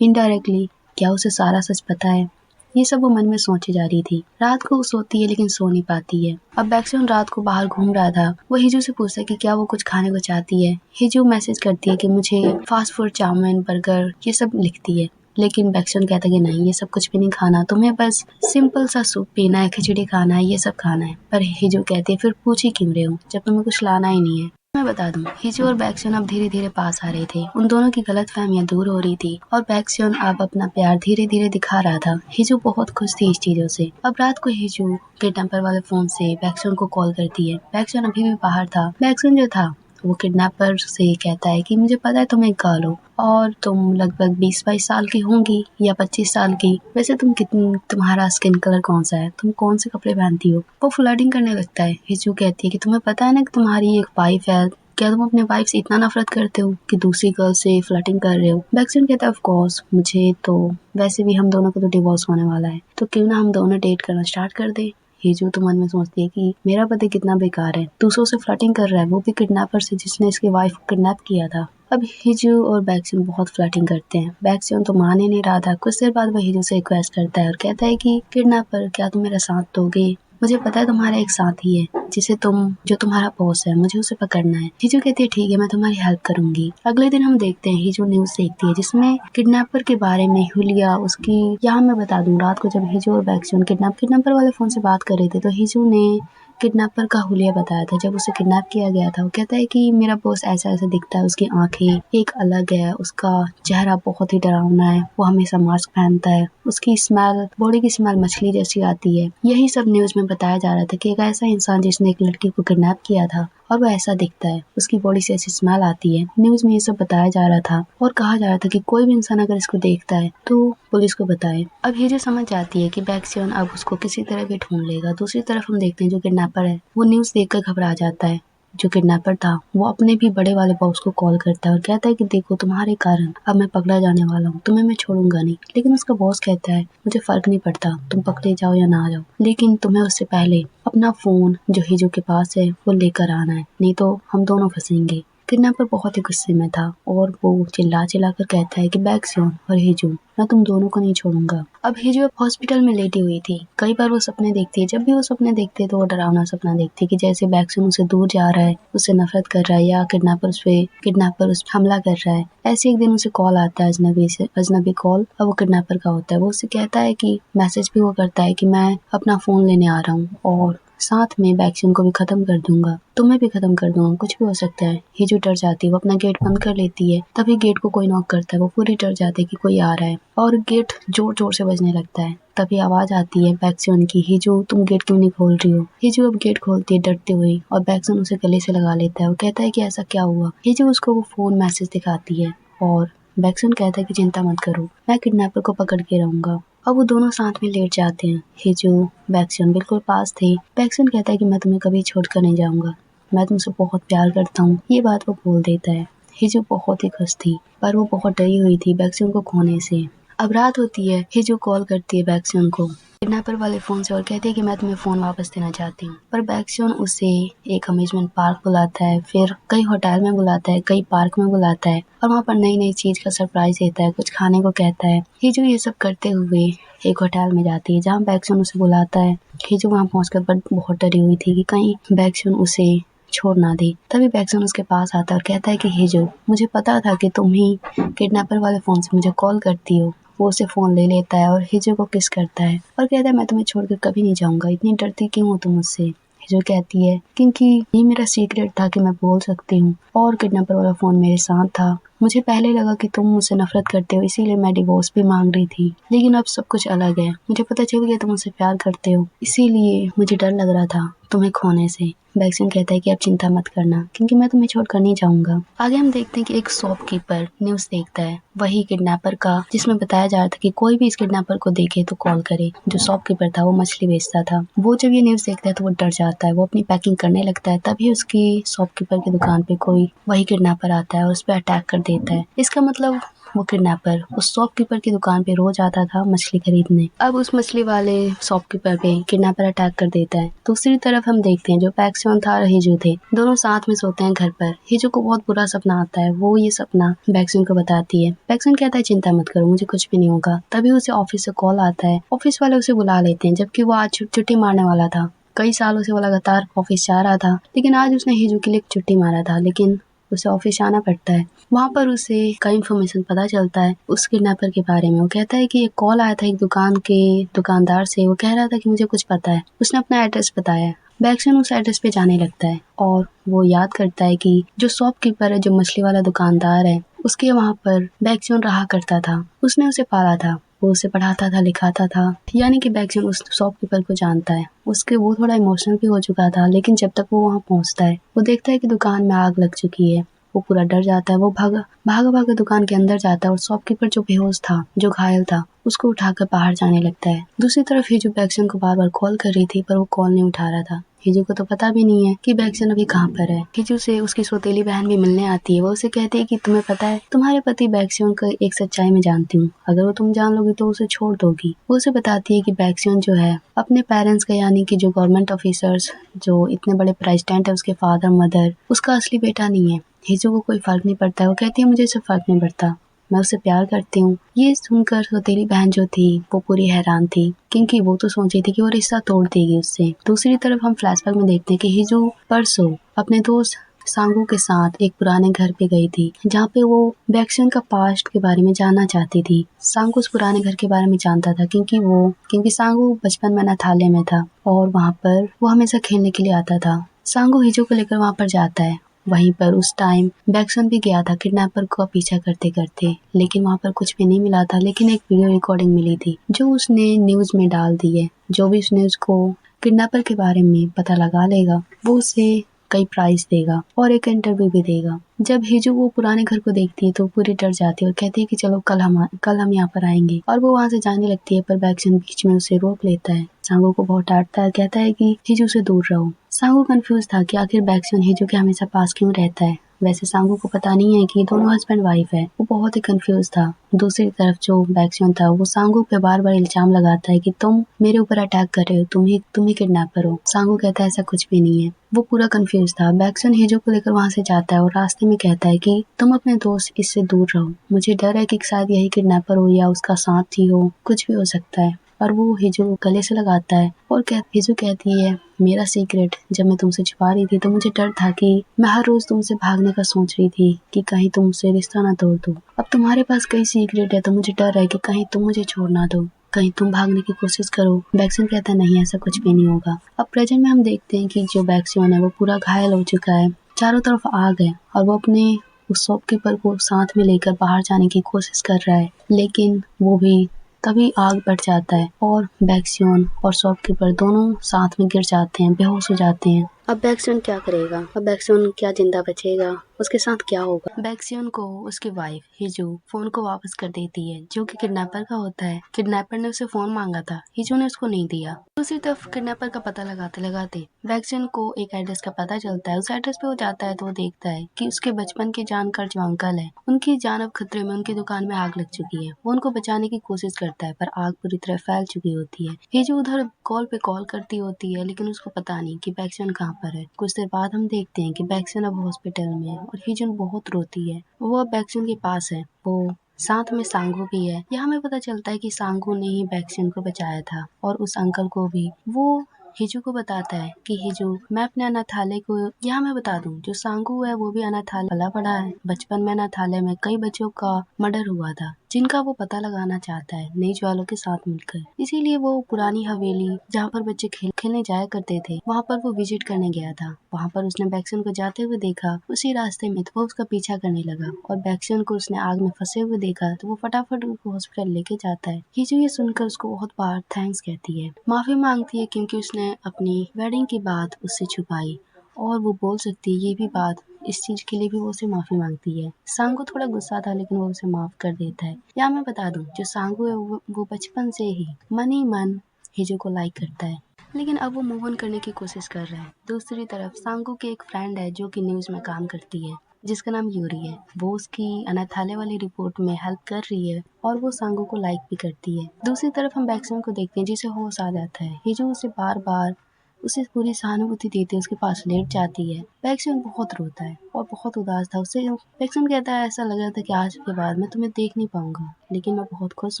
इनडायरेक्टली, क्या उसे सारा सच पता है। ये सब वो मन में सोचे जा रही थी। रात को वो सोती है लेकिन सो नहीं पाती है। अब बैक्सन रात को बाहर घूम रहा था। वो हिजू से पूछता है कि क्या वो कुछ खाने को चाहती है। हिजू मैसेज करती है कि मुझे फास्ट फूड, चाउमीन, बर्गर ये सब लिखती है, लेकिन बैक्सन कहता है कि नहीं, ये सब कुछ भी नहीं खाना, तुम्हें बस सिंपल सा सूप पीना है, खिचड़ी खाना है, ये सब खाना है। पर हिजू कहती है, फिर पूछ ही क्यों रहे हो जब तुम्हें कुछ लाना ही नहीं है। मैं बता दूं, हिजू और बैक्सन अब धीरे धीरे पास आ रहे थे। उन दोनों की गलतफहमियां दूर हो रही थी और बैक्सन अब अपना प्यार धीरे धीरे दिखा रहा था। हिजू बहुत खुश थी इस चीजों से। अब रात को हिजू किडनैपर वाले फोन से बैक्सन को कॉल करती है। बैक्सन अभी भी बाहर था। बैक्सन जो था वो किडनैपर से कहता है कि मुझे पता है तुम एक गर्ल हो और तुम लगभग 20-22 साल की होंगी या 25 साल की। वैसे तुम्हारा स्किन कलर कौन सा है, तुम कौन से कपड़े पहनती हो। वो फ्लर्टिंग करने लगता है। हिजू कहती है कि तुम्हें पता है ना कि तुम्हारी एक वाइफ है, क्या तुम अपने वाइफ से इतना नफरत करते हो कि दूसरी गर्ल से फ्लर्टिंग कर रहे हो? बैक्सन कहता है ऑफ कोर्स, मुझे तो वैसे भी हम दोनों को तो डिवोर्स होने वाला है, तो क्यों ना हम दोनों डेट करना स्टार्ट कर दे। हिजू तो मन में सोचती है कि मेरा पति कितना बेकार है, दूसरों से फ्लर्टिंग कर रहा है, वो भी किडनैपर से जिसने इसकी वाइफ को किडनैप किया था। अब हिजू और बैक्सन बहुत फ्लर्टिंग करते हैं। बैक्सन तो मान ही नहीं रहा था। कुछ देर बाद वह हिजू से रिक्वेस्ट करता है और कहता है कि किडनैपर, क्या तुम मेरा साथ दोगे? मुझे पता है तुम्हारा एक साथी है जो तुम्हारा बॉस है, मुझे उसे पकड़ना है। हिजू कहती है ठीक है, मैं तुम्हारी हेल्प करूंगी। अगले दिन हम देखते हैं हिजू न्यूज देखती है जिसमें किडनैपर के बारे में हुलिया उसकी, यहाँ मैं बता दूं, रात को जब हिजू और बैक्सन किडनैपर वाले फोन से बात कर रहे थे तो हिजू ने किडनैपर का हुलिया बताया था जब उसे किडनैप किया गया था। वो कहता है कि मेरा बॉस ऐसा ऐसा दिखता है, उसकी आंखें एक अलग है, उसका चेहरा बहुत ही डरावना है, वो हमेशा मास्क पहनता है, उसकी स्मेल, बॉडी की स्मेल मछली जैसी आती है। यही सब न्यूज में बताया जा रहा था कि एक ऐसा इंसान जिसने एक लड़की को किडनैप किया था और वो ऐसा दिखता है, उसकी बॉडी से ऐसी स्मेल आती है। न्यूज में ये सब बताया जा रहा था और कहा जा रहा था कि कोई भी इंसान अगर इसको देखता है तो पुलिस को बताए। अब हिजू समझ जाती है कि बैक्सन अब उसको किसी तरह भी ढूंढ लेगा। दूसरी तरफ हम देखते हैं जो किडनैपर है वो न्यूज देखकर घबरा जाता है। जो किडनैपर था वो अपने भी बड़े वाले बॉस को कॉल करता है और कहता है कि देखो तुम्हारे कारण अब मैं पकड़ा जाने वाला हूँ, तुम्हें मैं छोड़ूंगा नहीं। लेकिन उसका बॉस कहता है मुझे फर्क नहीं पड़ता तुम पकड़े जाओ या ना जाओ, लेकिन तुम्हें उससे पहले अपना फोन जो हिजू के पास है वो लेकर आना है, नहीं तो हम दोनों फंसेंगे। किडनैपर बहुत ही गुस्से में था और वो चिल्ला चिल्ला कर कहता है कि बैक्सन और हिजू, मैं तुम दोनों को नहीं छोड़ूंगा। अब हिजू अब हॉस्पिटल में लेटी हुई थी। कई बार वो सपने देखती है। जब भी वो सपने देखती है तो वो डरावना सपना देखती है कि जैसे बैक्सन उसे दूर जा रहा है, उससे नफरत कर रहा है या किडनैपर उस पर हमला कर रहा है। ऐसे एक दिन उसे कॉल आता है अजनबी कॉल। अब वो किडनैपर का होता है। वो उसे कहता है कि मैसेज भी वो करता है कि मैं अपना फोन लेने आ रहा हूँ और साथ में बैक्सन को भी खत्म कर दूंगा, तुम्हें भी खत्म कर दूंगा, कुछ भी हो सकता है। हिजू डर जाती है, वो अपना गेट बंद कर लेती है। तभी गेट को कोई नॉक करता है। वो पूरी डर जाती है कि कोई आ रहा है और गेट जोर जोर से बजने लगता है। तभी आवाज आती है बैक्सन की, हिजू तुम गेट क्यों नहीं खोल रही हो? हिजू अब गेट खोलती है डरते हुए और बैक्सन उसे गले से लगा लेता है। वो कहता है कि ऐसा क्या हुआ? हिजू उसको वो फोन मैसेज दिखाती है और बैक्सन कहता है कि चिंता मत करो, मैं किडनैपर को पकड़ के रहूंगा। अब वो दोनों साथ में लेट जाते हैं। हिजू बैक्सन बिल्कुल पास थे। बैक्सन कहता है कि मैं तुम्हें कभी छोड़कर नहीं जाऊंगा, मैं तुमसे बहुत प्यार करता हूँ। ये बात वो बोल देता है। हिजू बहुत ही खुश थी पर वो बहुत डरी हुई थी बैक्सन को खोने से। अब रात होती है। हिजू कॉल करती है बैक्सन को किडनैपर वाले फोन से और कहती है कि मैं तुम्हें फोन वापस देना चाहती हूँ। पर बैक्सन उसे एक अम्यूजमेंट पार्क बुलाता है, फिर कई होटल में बुलाता है, कई पार्क में बुलाता है और वहाँ पर नई नई चीज का सरप्राइज देता है, कुछ खाने को कहता है। हिजू ये सब करते हुए एक होटल में जाती है जहाँ बैक्सन उसे बुलाता है। हिजू वहाँ पहुंचकर बहुत डरी हुई थी कि कहीं बैक्सन उसे छोड़ ना दे। तभी बैक्सन उसके पास आता है और कहता है कि हिजू, मुझे पता था कि तुम ही किडनैपर वाले फोन से मुझे कॉल करती हो। वो उसे फोन ले लेता है और हिजू को किस करता है और कहता है मैं तुम्हें छोड़कर कभी नहीं जाऊंगा, इतनी डरती क्यों हो तुम मुझसे? हिजू कहती है क्योंकि ये मेरा सीक्रेट था कि मैं बोल सकती हूँ और किडनैपर वाला फोन मेरे साथ था। मुझे पहले लगा कि तुम मुझसे नफरत करते हो, इसीलिए मैं डिवोर्स भी मांग रही थी, लेकिन अब सब कुछ अलग है। मुझे पता चल गया तुम मुझसे प्यार करते हो, इसीलिए मुझे डर लग रहा था तुम्हें खोने से। बैक्सन कहता है कि अब चिंता मत करना क्योंकि मैं तुम्हें छोड़कर नहीं जाऊंगा। आगे हम देखते हैं कि एक शॉपकीपर न्यूज देखता है, वही किडनैपर का जिसमें बताया जा रहा था कि कोई भी इस किडनैपर को देखे तो कॉल करे। जो शॉपकीपर था वो मछली बेचता था। वो जब ये न्यूज देखता है तो वो डर जाता है, वो अपनी पैकिंग करने लगता है। तभी उसकी शॉपकीपर की दुकान पे कोई वही किडनैपर आता है और उस पर अटैक कर देता है। इसका मतलब वो किडनैपर उस शॉपकीपर की दुकान पे रोज आता था मछली खरीदने। अब उस मछली वाले शॉपकीपर पे किडनैपर अटैक कर देता है। दूसरी तरफ हम देखते हैं जो बैक्सन था और हिजू थे, दोनों साथ में सोते हैं घर पर। हिजू को बहुत बुरा सपना आता है। वो ये सपना बैक्सन को बताती है। बैक्सन कहता है चिंता मत करो, मुझे कुछ भी नहीं होगा। तभी उसे ऑफिस से कॉल आता है। ऑफिस वाले उसे बुला लेते हैं जबकि वो आज छुट्टी मारने वाला था। कई सालों से वो लगातार ऑफिस जा रहा था लेकिन आज उसने हिजू के लिए छुट्टी मारा था, लेकिन उसे ऑफिस आना पड़ता है। वहाँ पर उसे कई इन्फॉर्मेशन पता चलता है उस किडनैपर के बारे में। वो कहता है कि एक कॉल आया था एक दुकान के दुकानदार से, वो कह रहा था कि मुझे कुछ पता है। उसने अपना एड्रेस बताया। बैक्सन उस एड्रेस पे जाने लगता है और वो याद करता है कि जो शॉपकीपर है, जो मछली वाला दुकानदार है, उसके वहाँ पर बैक्सन रहा करता था। उसने उसे पाला था, वो उसे पढ़ाता था, लिखाता था, यानी कि बैक्सन उस शॉपकीपर को जानता है। उसके वो थोड़ा इमोशनल भी हो चुका था, लेकिन जब तक वो वहाँ पहुँचता है वो देखता है कि दुकान में आग लग चुकी है। वो पूरा डर जाता है। वो भागा दुकान के अंदर जाता है और शॉपकीपर जो बेहोश था, जो घायल था, उसको उठाकर बाहर जाने लगता है। दूसरी तरफ हिजू बैक्सन को बार बार कॉल कर रही थी पर वो कॉल नहीं उठा रहा था। हिजू को तो पता भी नहीं है कि बैक्सन अभी कहाँ पर है। हिजू से उसकी सौतेली बहन भी मिलने आती है। वो उसे कहती है कि तुम्हें पता है तुम्हारे पति बैक्सन को एक सच्चाई में जानती हूँ, अगर वो तुम जान लोगी तो उसे छोड़ दोगी। वो उसे बताती है कि बैक्सन जो है अपने पेरेंट्स का, यानी कि जो गवर्नमेंट ऑफिसर्स, जो इतने बड़े प्रेसिडेंट है, उसके फादर मदर, उसका असली बेटा नहीं है। हिजू को कोई फर्क नहीं पड़ता है। वो कहती है मुझे इससे फर्क नहीं पड़ता, मैं उससे प्यार करती हूँ। ये सुनकर सौतेली बहन जो थी वो पूरी हैरान थी, क्योंकि वो तो सोच रही थी कि वो रिश्ता तोड़ देगी उससे। दूसरी तरफ हम फ्लैशबैक में देखते हैं कि हिजू परसों अपने दोस्त सांगू के साथ एक पुराने घर पे गई थी, जहाँ पे वो बैक्सन का पास्ट के बारे में जानना चाहती थी। सांगू उस पुराने घर के बारे में जानता था, क्योंकि सांगू बचपन में अनाथालय में था और वहाँ पर वो हमेशा खेलने के लिए आता था। सांगू हिजू को लेकर वहाँ पर जाता है। वहीं पर उस टाइम बैक्सन भी गया था किडनैपर का पीछा करते करते, लेकिन वहाँ पर कुछ भी नहीं मिला था। लेकिन एक वीडियो रिकॉर्डिंग मिली थी जो उसने न्यूज में डाल दी है। जो भी उसने उसको किडनैपर के बारे में पता लगा लेगा वो उसे कई प्राइज देगा और एक इंटरव्यू भी देगा। जब हिजू वो पुराने घर को देखती है तो पूरी डर जाती है और कहती है कि चलो कल हम यहाँ पर आएंगे, और वो वहाँ से जाने लगती है। पर बैक्सन बीच में उसे रोक लेता है। सांगू को बहुत डांटता है, कहता है कि हिजू से दूर रहो। सांगू कंफ्यूज था कि आखिर बैक्सन हिजू के हमेशा पास क्यों रहता है। वैसे सांगू को पता नहीं है कि दोनों हस्बैंड वाइफ है। वो बहुत ही कंफ्यूज था। दूसरी तरफ जो बैक्सन था वो सांगू पे बार बार इल्जाम लगाता है कि तुम मेरे ऊपर अटैक कर रहे हो, तुम ही किडनैपर हो। सांगू कहता है ऐसा कुछ भी नहीं है। वो पूरा कंफ्यूज था। बैक्सन हिजू को लेकर वहाँ से जाता है और रास्ते में कहता है कि तुम अपने दोस्त इससे दूर रहो, मुझे डर है कि शायद यही किडनैपर हो या उसका साथी हो, कुछ भी हो सकता है। और वो हिजू गले से लगाता है और हिजू कहती है मेरा सीक्रेट जब मैं तुमसे छुपा रही थी तो मुझे डर था कि मैं हर रोज तुमसे भागने का सोच रही थी कि कहीं तुमसे रिश्ता ना तोड़ दो। अब तुम्हारे पास कई सीक्रेट है तो मुझे डर है कि कहीं तुम मुझे छोड़ ना दो, कहीं तुम भागने की कोशिश करो। बैक्सन कहता है नहीं, ऐसा कुछ भी नहीं होगा। अब प्रेजेंट में हम देखते हैं कि जो बैक्सन है वो पूरा घायल हो चुका है, चारों तरफ आग है और वो अपने उस शॉपकीपर को साथ में लेकर बाहर जाने की कोशिश कर रहा है, लेकिन वो भी तभी आग बढ़ जाता है और बैक्सन और शॉपकीपर दोनों साथ में गिर जाते हैं, बेहोश हो जाते हैं। अब बैक्सन क्या करेगा? अब बैक्सन क्या जिंदा बचेगा? उसके साथ क्या होगा? बैक्सन को उसकी वाइफ हिजू फोन को वापस कर देती है, जो कि किडनैपर का होता है। किडनैपर ने उसे फोन मांगा था, हिजू ने उसको नहीं दिया। दूसरी तरफ किडनैपर का पता लगाते लगाते बैक्सन को एक एड्रेस का पता चलता है। उस एड्रेस पे वो जाता है तो वो देखता है कि उसके बचपन के जानकार जो अंकल है उनकी जान अब खतरे में, उनकी दुकान में आग लग चुकी है। वो उनको बचाने की कोशिश करता है पर आग पूरी तरह फैल चुकी होती है। हिजू उधर कॉल पे कॉल करती होती है लेकिन उसको पता नहीं कि बैक्सन कहाँ पर है। कुछ देर बाद हम देखते हैं कि बैक्सन अब हॉस्पिटल में है और हिजू बहुत रोती है। वो अब बैक्सन के पास है, वो साथ में सांगू भी है। यहाँ हमें पता चलता है कि सांगू ने ही बैक्सन को बचाया था और उस अंकल को भी। वो हिजू को बताता है कि हिजू मैं अपने अनाथालय को, यहाँ मैं बता दूं जो सांगू है वो भी अनाथालय पला पड़ा है। बचपन में अनाथालय में कई बच्चों का मर्डर हुआ था जिनका वो पता लगाना चाहता है नई वालों के साथ मिलकर। इसीलिए वो पुरानी हवेली जहाँ पर बच्चे खेलने जाया करते थे वहाँ पर वो विजिट करने गया था। वहाँ पर उसने बैक्सन को जाते हुए देखा। उसी रास्ते में तो वो उसका पीछा करने लगा और बैक्सन को उसने आग में फंसे हुए देखा तो वो फटाफट उसको हॉस्पिटल लेके जाता है। हिजू ये सुनकर उसको बहुत बार थैंक्स कहती है, माफी मांगती है क्योंकि उसने अपनी वेडिंग की बात उससे छुपाई और वो बोल सकती है ये भी बात, इस चीज के लिए भी वो उसे माफी मांगती है। सांगू थोड़ा गुस्सा था लेकिन वो उसे माफ कर देता है। या मैं बता दूं जो सांगू है वो बचपन से ही मन ही मन हिजू को लाइक करता है, लेकिन अब वो मूव ऑन करने की कोशिश कर रहा है। दूसरी तरफ सांगू की एक फ्रेंड है जो कि न्यूज में काम करती है जिसका नाम यूरी है। वो उसकी अनाथालय वाली रिपोर्ट में हेल्प कर रही है और वो सांगू को लाइक भी करती है। दूसरी तरफ हम बैक्सन को देखते हैं जिसे होश आ जाता है। हिजू उसे बार बार उसे पूरी सहानुभूति देते उसके पास लेट जाती है। बैक्सन बहुत रोता है और बहुत उदास था। उससे बैक्सन कहता है ऐसा लग रहा था कि आज के बाद मैं तुम्हें देख नहीं पाऊंगा, लेकिन मैं बहुत खुश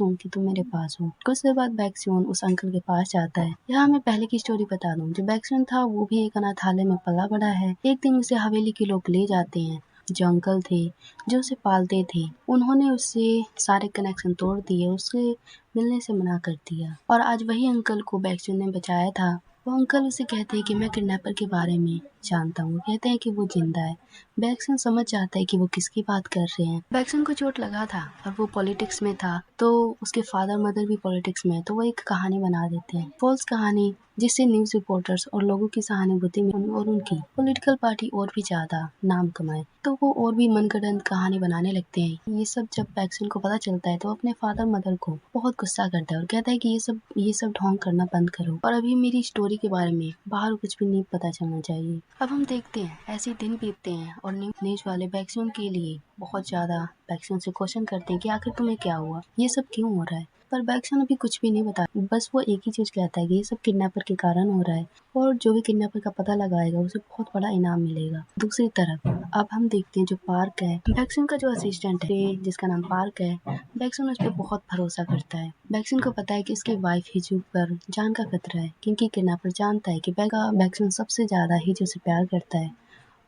हूँ कि तुम मेरे पास हो। कुछ देर बाद बैक्सन उस अंकल के पास जाता है। यहाँ मैं पहले की स्टोरी बता दूं, जो बैक्सन था वो भी एक अनाथालय में पला बड़ा है। एक दिन उसे हवेली के लोग ले जाते हैं। जो अंकल थे जो उसे पालते थे उन्होंने उससे सारे कनेक्शन तोड़ दिए, उससे मिलने से मना कर दिया और आज वही अंकल को बैक्सन ने बचाया था। वो अंकल उसे कहते हैं कि मैं किडनैपर के बारे में जानता हूँ। कहते हैं कि वो जिंदा है। बैक्सन समझ जाता है कि वो किसकी बात कर रहे हैं। बैक्सन को चोट लगा था और वो पॉलिटिक्स में था, तो उसके फादर मदर भी पॉलिटिक्स में है, तो वो एक कहानी बना देते हैं, फॉल्स कहानी, जिससे न्यूज रिपोर्टर्स और लोगों की सहानुभूति में और उनकी पॉलिटिकल पार्टी और भी ज्यादा नाम कमाए। तो वो और भी मनगढ़ंत कहानी बनाने लगते हैं। ये सब जब बैक्सन को पता चलता है तो अपने फादर मदर को बहुत गुस्सा करता है और कहता है कि ये सब ढोंग करना बंद करो और अभी मेरी स्टोरी के बारे में बाहर कुछ भी नहीं पता चलना चाहिए। अब हम देखते हैं ऐसे दिन बीतते हैं और न्यूज वाले बैक्सन के लिए बहुत ज्यादा बैक्सन से क्वेश्चन करते हैं कि आखिर तुम्हें क्या हुआ, ये सब क्यों हो रहा है। पर बैक्सन अभी कुछ भी नहीं बता, बस वो एक ही चीज कहता है कि ये सब किडनैपर के कारण हो रहा है और जो भी किडनैपर का पता लगाएगा उसे बहुत बड़ा इनाम मिलेगा। दूसरी तरफ अब हम देखते हैं जो पार्क है, बैक्सन का जो असिस्टेंट है जिसका नाम पार्क है, बैक्सन उस पर बहुत भरोसा करता है। बैक्सन को पता है कि उसकी वाइफ हिजू पर जान का खतरा है, क्योंकि किडनैपर जानता है कि बैक्सन सबसे ज्यादा हिजू से प्यार करता है।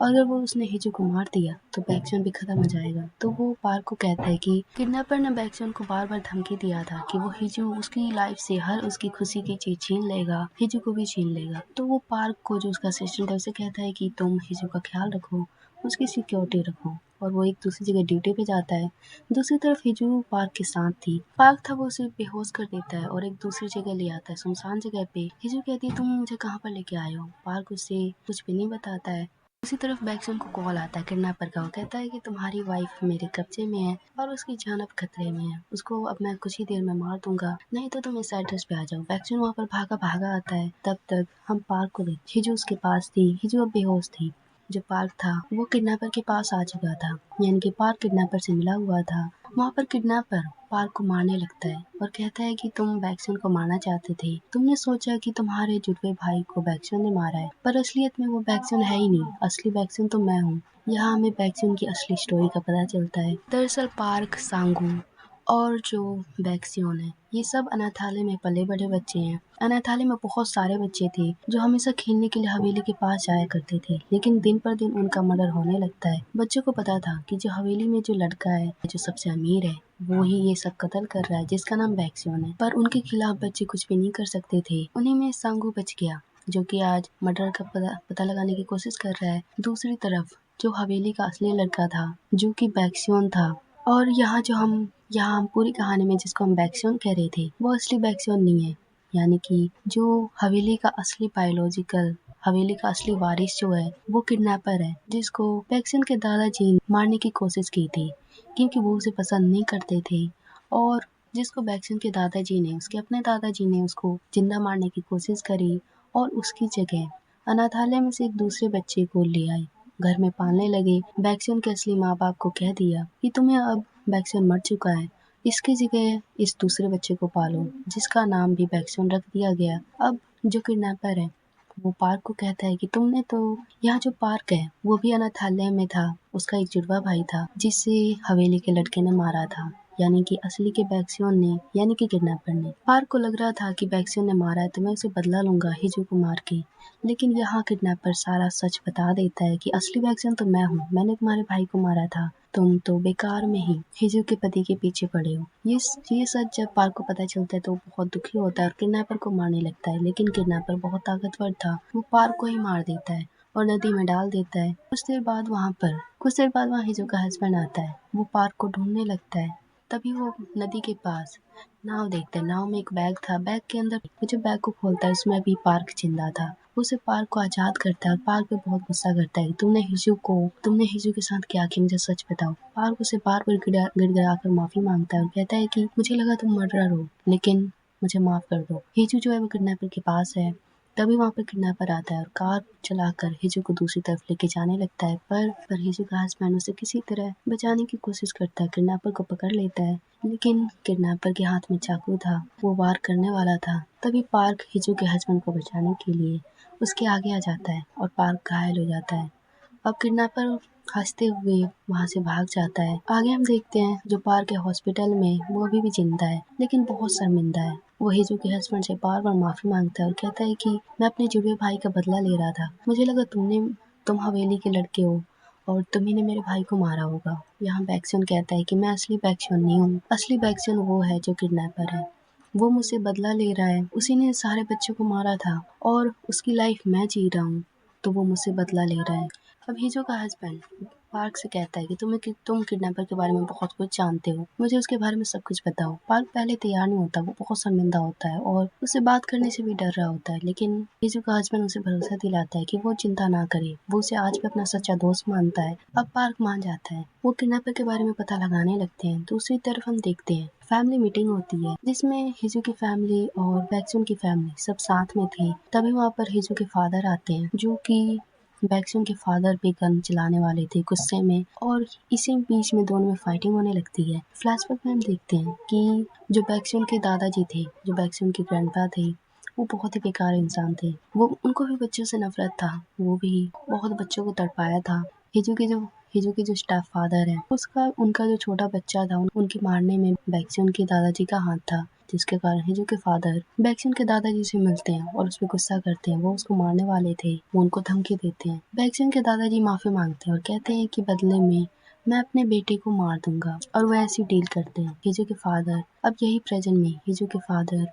अगर वो उसने हिजू को मार दिया तो बैक्सन भी खत्म हो जाएगा। तो वो पार्क को कहता है कि किडनैपर ने बैक्सन को बार बार धमकी दिया था कि वो हिजू उसकी लाइफ से हर उसकी खुशी की चीज छीन लेगा, हिजू को भी छीन लेगा। तो वो पार्क को जो उसका असिस्टेंट है उसे कहता है कि तुम हिजू का ख्याल रखो, उसकी सिक्योरिटी रखो, और वो एक दूसरी जगह ड्यूटी पे जाता है। दूसरी तरफ हिजू पार्क के साथ थी। पार्क था वो उसे बेहोश कर देता है और एक दूसरी जगह ले आता है, सुनसान जगह पे। हिजू कहती है तुम मुझे कहाँ पर लेके आए हो। पार्क उसे कुछ भी नहीं बताता है। उसी तरफ बैक्सन को कॉल आता है किडनैपर का। वो कहता है कि तुम्हारी वाइफ मेरे कब्जे में है और उसकी जान अब खतरे में है, उसको अब मैं कुछ ही देर में मार दूंगा, नहीं तो तुम इस एड्रेस पे आ जाओ। बैक्सन वहाँ पर भागा भागा आता है। तब तक हम पार्क को देख, हिजू उसके पास थी। हिजू अब बेहोश थी। जो पार्क था वो किडनैपर के पास आ चुका था, यानी कि पार्क किडनैपर से मिला हुआ था। वहाँ पर किडनैपर पार्क को मारने लगता है और कहता है कि तुम बैक्सन को मारना चाहते थे, तुमने सोचा कि तुम्हारे जुड़वे भाई को बैक्सन ने मारा है, पर असलियत में वो बैक्सन है ही नहीं, असली बैक्सन तो मैं हूँ। यहाँ हमें बैक्सन की असली स्टोरी का पता चलता है। दरअसल पार्क, सांगू और जो बैक्सन है, ये सब अनाथालय में पले बड़े बच्चे हैं। अनाथालय में बहुत सारे बच्चे थे जो हमेशा खेलने के लिए हवेली के पास जाया करते थे, लेकिन दिन पर दिन उनका मर्डर होने लगता है। बच्चों को पता था कि जो हवेली में जो लड़का है, जो सबसे अमीर है, वो ही ये सब कत्ल कर रहा है, जिसका नाम बैक्सन है। पर उनके खिलाफ बच्चे कुछ भी नहीं कर सकते थे। उन्हीं में सांगू बच गया, जो कि आज मर्डर का पता लगाने की कोशिश कर रहा है। दूसरी तरफ जो हवेली का असली लड़का था, जो कि बैक्सन था, और यहाँ हम पूरी कहानी में जिसको हम बैक्सन कह रहे थे, वो असली बैक्सन नहीं है। यानी कि जो हवेली का असली वारिस जो है, वो किडनैपर है, जिसको बैक्सन के दादाजी ने मारने की कोशिश की थी, क्योंकि वो उसे पसंद नहीं करते थे, और जिसको बैक्सन के दादाजी ने, उसके अपने दादाजी ने उसको जिंदा मारने की कोशिश करी और उसकी जगह अनाथालय में से एक दूसरे बच्चे को ले आए, घर में पालने लगे। बैक्सन के असली माँ बाप को कह दिया कि तुम्हें अब बैक्सन मर चुका है, इसकी जगह इस दूसरे बच्चे को पालो, जिसका नाम भी बैक्सन रख दिया गया। अब जो किडनैपर है वो पार्क को कहता है कि तुमने तो, यहाँ जो पार्क है वो भी अनाथालय में था, उसका एक जुड़वा भाई था जिसे हवेली के लड़के ने मारा था, यानी कि असली के बैक्सन ने, यानी कि किडनैपर ने। पार्क को लग रहा था कि बैक्सन ने मारा है तो मैं उसे बदला लूंगा हिजू को मार के, लेकिन यहाँ किडनैपर सारा सच बता देता है कि असली बैक्सन तो मैं हूँ, मैंने तुम्हारे भाई को मारा था, तुम तो बेकार में ही हिजू के पति के पीछे पड़े हो। ये सच जब पार्क को पता चलता है तो वो बहुत दुखी होता है और किडनैपर को मारने लगता है, लेकिन किडनैपर बहुत ताकतवर था, वो पार्क को ही मार देता है और नदी में डाल देता है। कुछ देर बाद वहाँ हिजू का हस्बैंड आता है। वो पार्क को ढूंढने लगता है। तभी वो नदी के पास नाव देखता है। नाव में एक बैग था, बैग के अंदर वो जो बैग को खोलता है उसमें भी पार्क जिंदा था। उसे पार्क को आजाद करता है और पार्क पे बहुत गुस्सा करता है, तुमने हिजू के साथ क्या किया, मुझे सच बताओ। पार्क उसे बार बार गिड़गिड़ा कर माफी मांगता है और कहता है कि मुझे लगा तुम मर्डरर हो, लेकिन मुझे माफ कर दो। हिजू जो है वो किडनैपर के पास है। तभी वहाँ पर किडनैपर आता है और कार चलाकर हिजू को दूसरी तरफ लेके जाने लगता है, पर हिजू का हस्बैंड उसे किसी तरह बचाने की कोशिश करता है, किडनैपर को पकड़ लेता है, लेकिन किडनैपर के हाथ में चाकू था, वो वार करने वाला था। तभी पार्क हिजू के हस्बैंड को बचाने के लिए उसके आगे आ जाता है और पार्क घायल हो जाता है। अब किडनैपर हंसते हुए वहाँ से भाग जाता है। आगे हम देखते हैं जो पार्क है हॉस्पिटल में, वो अभी भी जिंदा है, लेकिन बहुत शर्मिंदा है। वो हिजू के हस्बैंड से बार बार माफी मांगता है और कहता है कि मैं अपने जुड़वे भाई का बदला ले रहा था, मुझे लगा तुम हवेली के लड़के हो और तुम्ही ने मेरे भाई को मारा होगा। यहाँ बैक्सन कहता है कि मैं असली बैक्सन नहीं हूँ, असली बैक्सन वो है जो किडनैपर है, वो मुझसे बदला ले रहा है, उसी ने सारे बच्चों को मारा था और उसकी लाइफ मैं जी रहा हूँ। तो वो मुझसे बदला ले रहा है। अब हिजो का हस्बैंड पार्क से कहता है कि तुम किडनैपर के बारे में बहुत कुछ जानते हो, मुझे उसके बारे में सब कुछ बताओ। पार्क पहले तैयार नहीं होता, वो बहुत शर्मिंदा होता है और उससे बात करने से भी डर रहा होता है, लेकिन हिजो का हस्बैंड उसे भरोसा दिलाता है कि वो चिंता ना करे, वो उसे आज भी अपना सच्चा दोस्त मानता है। अब पार्क मान जाता है, वो किडनैपर के बारे में पता लगाने लगते हैं। दूसरी तरफ हम देखते हैं फैमिली मीटिंग होती है जिसमें हिजू की फैमिली और बैक्सून की फैमिली सब साथ में थी। तभी वहाँ पर हिजू के फादर आते हैं, जो कि बैक्सून के फादर भी गन चलाने वाले थे गुस्से में, और इसी बीच में दोनों में फाइटिंग होने लगती है। फ्लैशबैक में हम देखते हैं कि जो बैक्सून के दादाजी थे, जो बैक्सून के ग्रैंडपा थे, वो बहुत ही बेकार इंसान थे। वो उनको भी बच्चों से नफरत था, वो भी बहुत बच्चों को तड़पाया था। हिजू के जो स्टेप फादर है, उनका जो छोटा बच्चा था, उनके मारने में बैक्सून के दादाजी का हाथ था, जिसके कारण हिजू के फादर बैक्सून के दादाजी से मिलते हैं और उस पर गुस्सा करते हैं। वो उसको मारने वाले थे, वो उनको धमकी देते हैं। बैक्सून के दादाजी माफी मांगते हैं और कहते हैं कि बदले में मैं अपने बेटे को मार दूंगा, और वो ऐसी डील करते हैं। हिजू के फादर अब यही प्रेजेंट में हिजू के फादर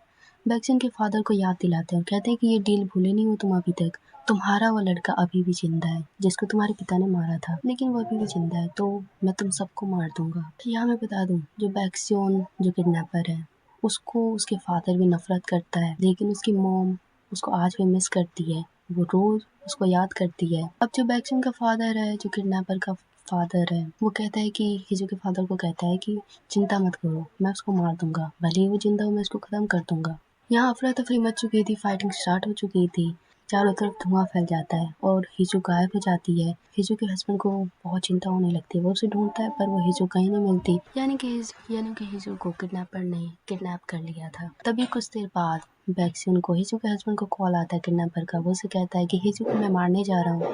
बैक्सून के फादर को याद दिलाते हैं और कहते हैं कि ये डील भूले नहीं हो तुम अभी तक। तुम्हारा वो लड़का अभी भी जिंदा है जिसको तुम्हारे पिता ने मारा था, लेकिन वो अभी भी जिंदा है, तो मैं तुम सबको मार दूंगा। यहाँ मैं बता दूं, जो बैक्सून जो किडनैपर है, उसको उसके फादर भी नफरत करता है, लेकिन उसकी मॉम उसको आज भी मिस करती है, वो रोज उसको याद करती है। अब जो बैक्सून का फादर है, जो किडनैपर का फादर है, वो कहता है कि हिजू के फादर को कहता है कि चिंता मत करो, मैं उसको मार दूंगा, भले ही वो जिंदा हो, मैं उसको खत्म कर दूंगा। यहाँ अफरा तफरी मच चुकी थी, फाइटिंग स्टार्ट हो चुकी थी, चारों तरफ धुआं फैल जाता है और हिजू गायब हो जाती है। हिजू के हस्बैंड को बहुत चिंता होने लगती है, वो उसे ढूंढता है पर वो हिजू कहीं नहीं मिलती, यानी कि हिजू को किडनैपर ने किडनैप कर लिया था। तभी कुछ देर बाद बैक्सून को हिजू के हस्बैंड को कॉल आता है किडनैपर का। वो उसे कहता है कि हिजू को मैं मारने जा रहा हूँ,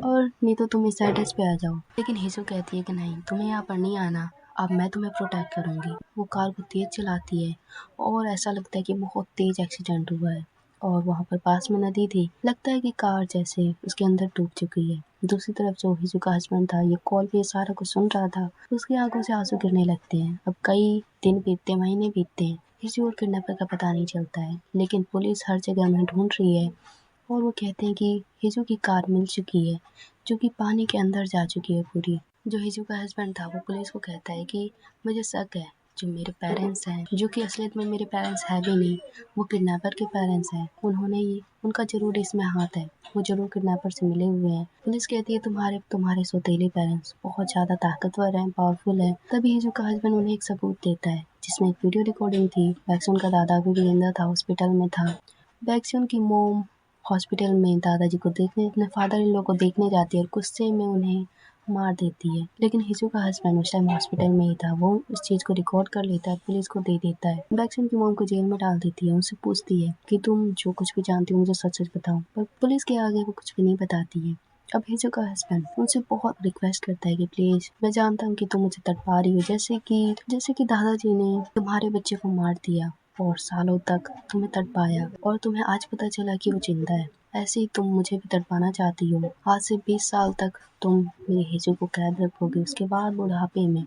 और नहीं तो तुम इस एड्रेस पे आ जाओ। लेकिन हिजू कहती है कि नहीं, तुम्हें यहाँ पर नहीं आना, अब मैं तुम्हें प्रोटेक्ट करूंगी। वो कार को तेज चलाती है और ऐसा लगता है कि बहुत तेज एक्सीडेंट हुआ है, और वहाँ पर पास में नदी थी, लगता है कि कार जैसे उसके अंदर डूब चुकी है। दूसरी तरफ जो हिजू का हस्बैंड था, ये कॉल पे सारा कुछ सुन रहा था, उसकी आंखों से आंसू गिरने लगते हैं। अब कई दिन बीतते, महीने बीतते हैं, हिजू और किडनैपर का पता नहीं चलता है, लेकिन पुलिस हर जगह में ढूंढ रही है, और वो कहते हैं कि हिजू की कार मिल चुकी है, जो कि पानी के अंदर जा चुकी है पूरी। जो हिजू का हस्बैंड था, वो पुलिस को कहता है कि मुझे शक है, जो मेरे पेरेंट्स हैं, जो कि असलियत में मेरे पेरेंट्स है भी नहीं, वो किडनैपर के पेरेंट्स हैं, उनका जरूर इसमें हाथ है, वो जरूर किडनैपर से मिले हुए हैं। पुलिस कहती है तुम्हारे सौतेले पेरेंट्स बहुत ज्यादा ताकतवर हैं, पावरफुल हैं। तभी हिजू का हस्बैंड उन्हें एक सबूत देता है, जिसमें एक वीडियो रिकॉर्डिंग थी। बैक्सून का दादा भी जिंदा था, हॉस्पिटल में था। बैक्सून की मोम हॉस्पिटल में दादाजी को देखने, अपने फादर इन लोग को देखने जाती है और गुस्से में उन्हें मार देती है। लेकिन हिजू का हस्बैंड उस टाइम हॉस्पिटल में ही था, वो उस चीज को रिकॉर्ड कर लेता है, पुलिस को दे देता है। बैक्सून की मॉम को जेल में डाल देती है, उनसे पूछती है कि तुम जो कुछ भी जानती हो मुझे सच सच बताओ, पर पुलिस के आगे वो कुछ भी नहीं बताती है। अब हिजू का हस्बैंड उनसे बहुत रिक्वेस्ट करता है कि प्लीज, मैं जानता हूँ कि तुम मुझे तड़पा रही हो, जैसे कि दादाजी ने तुम्हारे बच्चे को मार दिया और सालों तक तुम्हें तड़पाया, और तुम्हें आज पता चला कि वो जिंदा है, ऐसे ही तुम मुझे भी तड़पाना चाहती हो। आज से 20 साल तक तुम मेरे हिजू को कैद रखोगे, उसके बाद बुढ़ापे में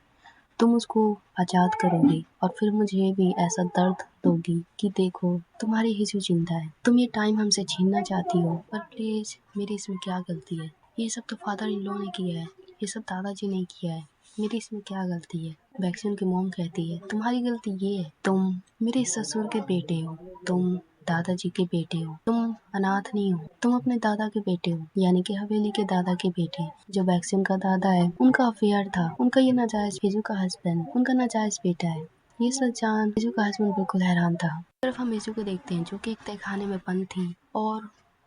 तुम उसको आजाद करोगी, और फिर मुझे भी ऐसा दर्द दोगी कि देखो तुम्हारी हिजू जिंदा है। तुम ये टाइम हमसे छीनना चाहती हो, पर प्लीज मेरी इसमें क्या गलती है? ये सब तो फादर इन लॉ ने किया है, ये सब दादाजी ने किया है, मेरी इसमें क्या गलती है? बैक्सून की मॉम कहती है तुम्हारी गलती ये है, तुम मेरे ससुर के बेटे हो, तुम दादाजी के बेटे हो, तुम अनाथ नहीं हो, तुम अपने दादा के बेटे हो, यानी कि हवेली के दादा के बेटे। जो बैक्सून का दादा है, उनका अफेयर था, उनका ये नाजायज हिजू का हस्बैंड उनका नाजायज बेटा है। ये सच जान हिजू का हस्बैंड बिल्कुल हैरान था। तरफ हम हिजू को देखते हैं, जो कि एक तहखाने में बंद थी, और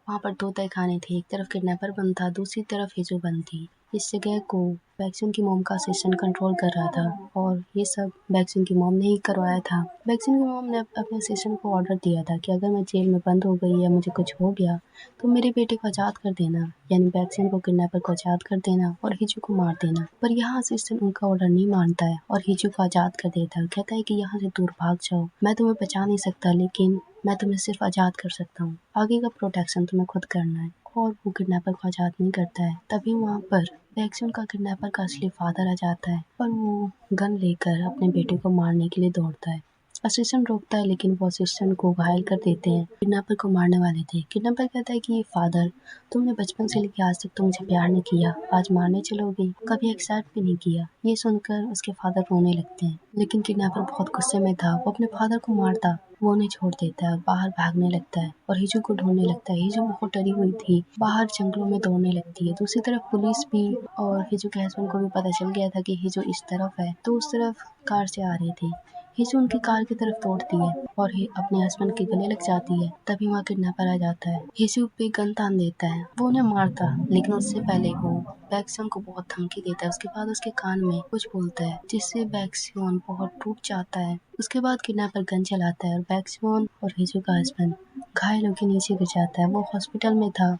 वहाँ पर 2 तहखाने थे, एक तरफ किडनैपर बंद था, दूसरी तरफ हिजू बंद थी। इस जगह को बैक्सून की मॉम का असिस्टेंट कंट्रोल कर रहा था, और ये सब बैक्सून की मॉम ने ही करवाया था। बैक्सून की मॉम ने अपने असिस्टेंट को ऑर्डर दिया था कि अगर मैं जेल में बंद हो गई या मुझे कुछ हो गया तो मेरे बेटे को आज़ाद कर देना, यानी बैक्सून को किडनैपर को आज़ाद कर देना और हिजू को मार देना। पर यहाँ असिस्टेंट उनका ऑर्डर नहीं मानता है और हिजू को आज़ाद कर देता है, कहता है कि यहाँ से दूर भाग जाओ, मैं तुम्हें बचा नहीं सकता, लेकिन मैं तुम्हें सिर्फ आज़ाद कर सकता हूँ, आगे का प्रोटेक्शन तुम्हें खुद करना है। और वो किडनैपर को आज़ाद नहीं करता है। तभी वहाँ पर बैक्सून का किडनैपर का असली फादर आ जाता है और वो गन लेकर अपने बेटे को मारने के लिए दौड़ता है। असिस्टेंट रोकता है लेकिन वो असिस्टेंट को घायल कर देते हैं। किडनैपर को मारने वाले थे। किडनैपर कहता है कि ये फादर, तुमने बचपन से लेकर आज तक तो मुझे प्यार नहीं किया, आज मारने चलोगे, कभी एक्सेप्ट भी नहीं किया। ये सुनकर उसके फादर रोने लगते हैं, लेकिन किडनैपर बहुत गुस्से में था। वो अपने फादर को मारता, वो उन्हें छोड़ देता है और बाहर भागने लगता है और हिजू को ढूंढने लगता है। हिजू बहुत डरी हुई थी, बाहर जंगलों में दौड़ने लगती है। दूसरी तरफ पुलिस भी और हिजू के हस्बैंड को भी पता चल गया था कि हिजू इस तरफ है, तो उस तरफ कार से आ रही थी। हिजू उनकी कार की तरफ दौड़ती है और अपने हस्बैंड के गले लग जाती है। तभी वहाँ किडनैपर आ जाता है। हिजू पे गन तान देता है, वो उन्हें मारता, लेकिन उससे पहले वो बैक्सियन को बहुत धमकी देता है। उसके बाद उसके कान में कुछ बोलता है जिससे बैक्सियन बहुत टूट जाता है। उसके बाद किडनैपर गन चलाता है और बैक्सियन और हिजू का हस्बैंड घायल होकर नीचे गिर जाता है। वो हॉस्पिटल में था।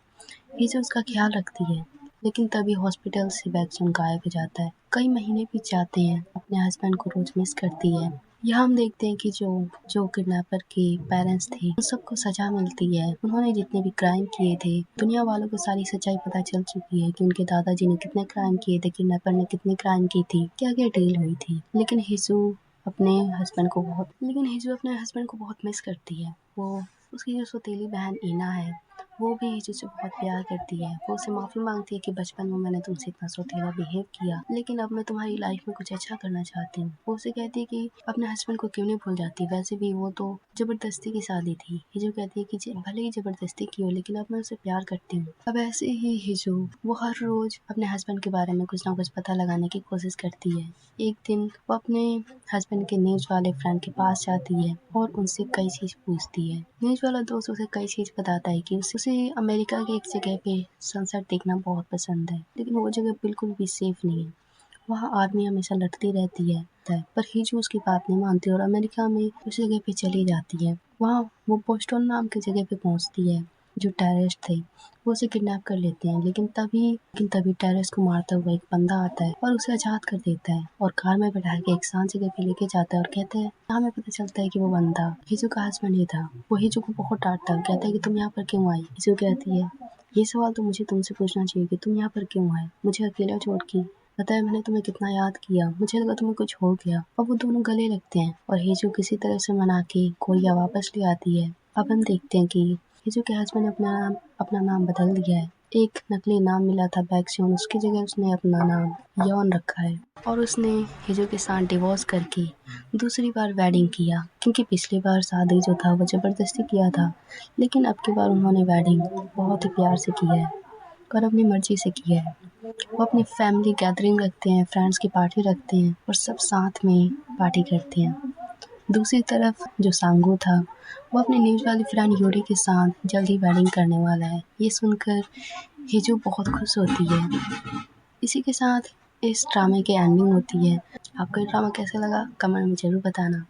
हिजू उसका ख्याल रखती है, लेकिन तभी हॉस्पिटल से बैक्सियन गायब हो जाता है। कई महीने बीत जाते हैं। अपने हस्बैंड को रोज मिस करती है। यहाँ हम देखते हैं कि जो जो किडनैपर के पेरेंट्स थे उन सबको सजा मिलती है। उन्होंने जितने भी क्राइम किए थे, दुनिया वालों को सारी सच्चाई पता चल चुकी है कि उनके दादाजी ने कितने क्राइम किए थे, किडनैपर ने कितने क्राइम की थी, क्या क्या डील हुई थी। लेकिन हिजू अपने हस्बैंड को बहुत मिस करती है। वो उसकी जो सौतेली बहन ईना है, वो भी हिजू से बहुत प्यार करती है। वो उसे माफ़ी मांगती है कि बचपन में मैंने तुमसे इतना सौतेला बिहेव किया, लेकिन अब मैं तुम्हारी लाइफ में कुछ अच्छा करना चाहती हूँ। वो उसे कहती है कि अपने हस्बैंड को क्यों नहीं भूल जाती, वैसे भी वो तो जबरदस्ती की शादी थी। हिजू कहती है कि भले ही जबरदस्ती की हो, लेकिन अब मैं उसे प्यार करती हूँ। अब ऐसे ही हिजू वो हर रोज अपने हस्बैंड के बारे में कुछ ना कुछ पता लगाने की कोशिश करती है। एक दिन वो अपने हस्बैंड के न्यूज वाले फ्रेंड के पास जाती है और उनसे कई चीज पूछती है। न्यूज वाला दोस्त उसे कई चीज बताता है कि उसे अमेरिका की एक जगह पे सनसेट देखना बहुत पसंद है, लेकिन वो जगह बिल्कुल भी सेफ नहीं है। वहाँ आर्मी हमेशा लड़ती रहती है, पर हिजू उसकी बात नहीं मानती और अमेरिका में उस जगह पे चली जाती है। वहाँ वो बोस्टन नाम की जगह पे पहुँचती है। जो टेररिस्ट थे वो उसे किडनैप कर लेते हैं, लेकिन तभी टेररिस्ट को मारता हुआ एक बंदा आता है और उसे आज़ाद कर देता है और कार में बैठा के एक शांत जगह पे लेके जाता है और कहता है, हमें पता चलता है कि वो बंदा हिजू का हस्बैंड ही था। वो हिजू को बहुत डांटता है, कहता है कि तुम यहाँ पर क्यों आई। हिजू कहती है, ये सवाल तो मुझे तुमसे पूछना चाहिए कि तुम यहाँ पर क्यों आए, मुझे अकेला छोड़ के। पता है मैंने तुम्हें कितना याद किया, मुझे लगा तुम्हें कुछ हो गया। और वो दोनों गले लगते हैं और हिजू किसी तरह से मना के कोरिया वापस ले आती है। अब हम देखते हैं कि हिजू के हस्बैंड ने अपना नाम बदल दिया है। एक नकली नाम मिला था बैक्सियन, उसकी जगह उसने अपना नाम यॉन रखा है और उसने हिजू के साथ डिवोर्स करके दूसरी बार वेडिंग किया, क्योंकि पिछली बार शादी जो था वो जबरदस्ती किया था, लेकिन अब की बार उन्होंने वेडिंग बहुत ही प्यार से किया है और अपनी मर्जी से किया है। वो अपनी फैमिली गैदरिंग रखते हैं, फ्रेंड्स की पार्टी रखते हैं और सब साथ में पार्टी करते हैं। दूसरी तरफ जो सांगू था वो अपने न्यूज वाली फ्रेंड यूरी के साथ जल्द ही वेडिंग करने वाला है। ये सुनकर हिजू बहुत खुश होती है। इसी के साथ इस ड्रामे की एंडिंग होती है। आपको ये ड्रामा कैसा लगा कमेंट में ज़रूर बताना।